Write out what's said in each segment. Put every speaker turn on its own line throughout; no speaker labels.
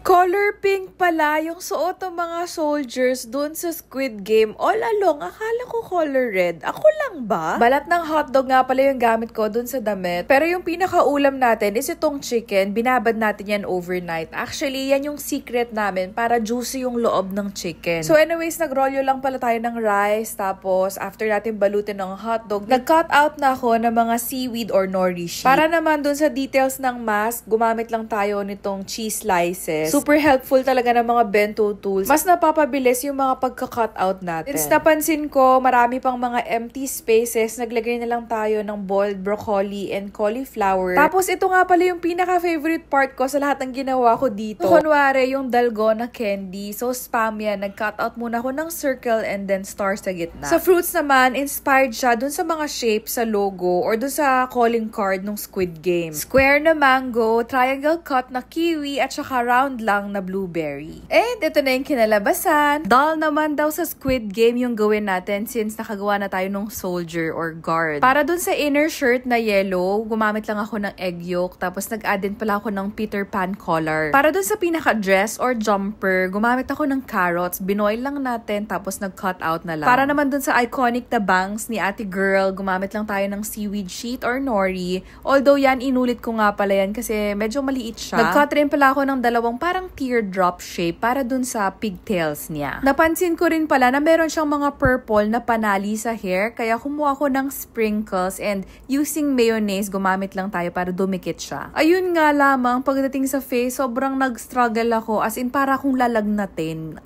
Color pink pala yung suot ng mga soldiers dun sa Squid Game. All along, akala ko color red. Ako lang ba? Balat ng hotdog nga pala yung gamit ko dun sa damit. Pero yung pinakaulam natin is itong chicken. Binabad natin yan overnight. Actually, yan yung secret namin para juicy yung loob ng chicken. So anyways, nagrolyo lang pala tayo ng rice. Tapos, after natin balutin ng hotdog, nag-cut out na ako ng mga seaweed or nori sheet. Para naman dun sa details ng mask, gumamit lang tayo nitong cheese slices. Super helpful talaga ng mga bento tools. Mas napapabilis yung mga pagka-cut out natin. Since napansin ko, marami pang mga empty spaces, naglagay na lang tayo ng boiled broccoli and cauliflower. Tapos ito nga pala yung pinaka-favorite part ko sa lahat ng ginawa ko dito. Kunwari yung dalgona candy. So spam yan. Nag-cut out muna ako ng circle and then star sa gitna. Sa fruits naman, inspired siya dun sa mga shapes sa logo or dun sa calling card ng Squid Game. Square na mango, triangle cut na kiwi, at saka round lang na blueberry. And ito na yung kinalabasan. Doll naman daw sa Squid Game yung gawin natin since nakagawa na tayo ng soldier or guard. Para dun sa inner shirt na yellow, gumamit lang ako ng egg yolk, tapos nag-add din pala ako ng Peter Pan collar. Para dun sa pinaka-dress or jumper, gumamit ako ng carrots, binoil lang natin, tapos nag-cut out na lang. Para naman dun sa iconic na bangs ni Ate Girl, gumamit lang tayo ng seaweed sheet or nori. Although yan, inulit ko nga pala yan kasi medyo maliit siya. Nag-cut rin pala ako ng dalawang parang teardrop shape para dun sa pigtails niya. Napansin ko rin pala na meron siyang mga purple na panali sa hair, kaya kumuha ko ng sprinkles and using mayonnaise, gumamit lang tayo para dumikit siya. Ayun nga lamang, pagdating sa face, sobrang nag-struggle ako, as in para akong lalagnatin.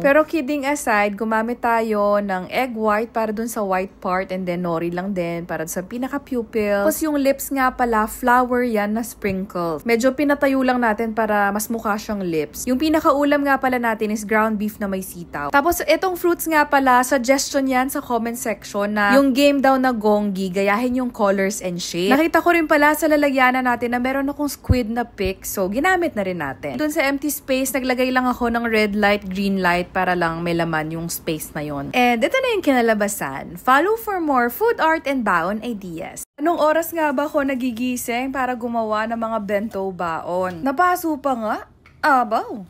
Pero kidding aside, gumamit tayo ng egg white para dun sa white part and then nori lang din para sa pinaka-pupil. Tapos yung lips nga pala, flour yan na sprinkles. Medyo pinatayo lang natin para mas mukha siyang lips. Yung pinakaulam nga pala natin is ground beef na may sitaw. Tapos itong fruits nga pala, suggestion yan sa comment section na yung game daw na gongi, gayahin yung colors and shape. Nakita ko rin pala sa lalagyanan natin na meron akong squid na pic, so ginamit na rin natin. Doon sa empty space, naglagay lang ako ng red light, green light para lang may laman yung space na yon. And ito na yung kinalabasan. Follow for more food art and baon ideas. Anong oras nga ba ako nagigising para gumawa ng mga bento baon? Napaso pa nga?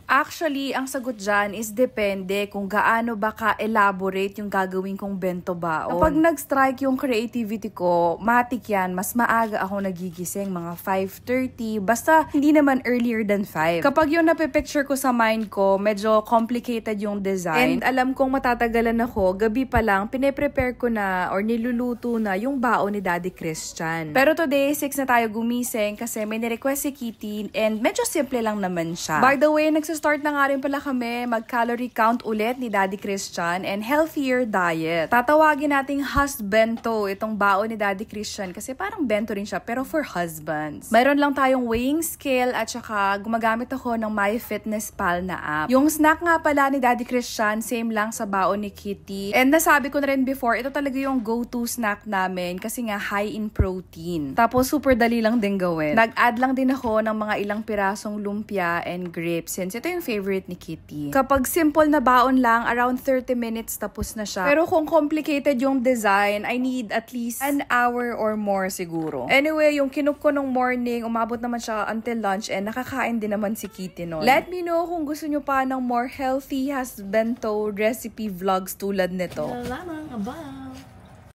Actually, ang sagot dyan is depende kung gaano ba ka-elaborate yung gagawin kong bento baon. Kapag nag-strike yung creativity ko, matik yan, mas maaga ako nagigising, mga 5:30, basta hindi naman earlier than 5. Kapag yung napipicture ko sa mind ko, medyo complicated yung design, and alam kong matatagalan ako, gabi pa lang, pine-prepare ko na or niluluto na yung baon ni Daddy Christian. Pero today, 6 na tayo gumising kasi may nirequest si Kitty and medyo simple lang naman siya. By the way, nagsastart na nga rin pala kami mag-calorie count ulit ni Daddy Christian and healthier diet. Tatawagin nating husbento itong baon ni Daddy Christian kasi parang bento rin siya pero for husbands. Mayroon lang tayong weighing scale at saka gumagamit ako ng MyFitnessPal na app. Yung snack nga pala ni Daddy Christian, same lang sa baon ni Kitty. And nasabi ko na rin before, ito talaga yung go-to snack namin kasi nga high in protein. Tapos super dali lang din gawin. Nag-add lang din ako ng mga ilang pirasong lumpia and grapes since ito yung favorite ni Kitty. Kapag simple na baon lang, around 30 minutes tapos na siya. Pero kung complicated yung design, I need at least an hour or more siguro. Anyway, yung kinuk ko nung morning, umabot naman siya until lunch and nakakain din naman si Kitty noon. Let me know kung gusto nyo pa ng more healthy husbento recipe vlogs tulad nito.
Lamang, aba!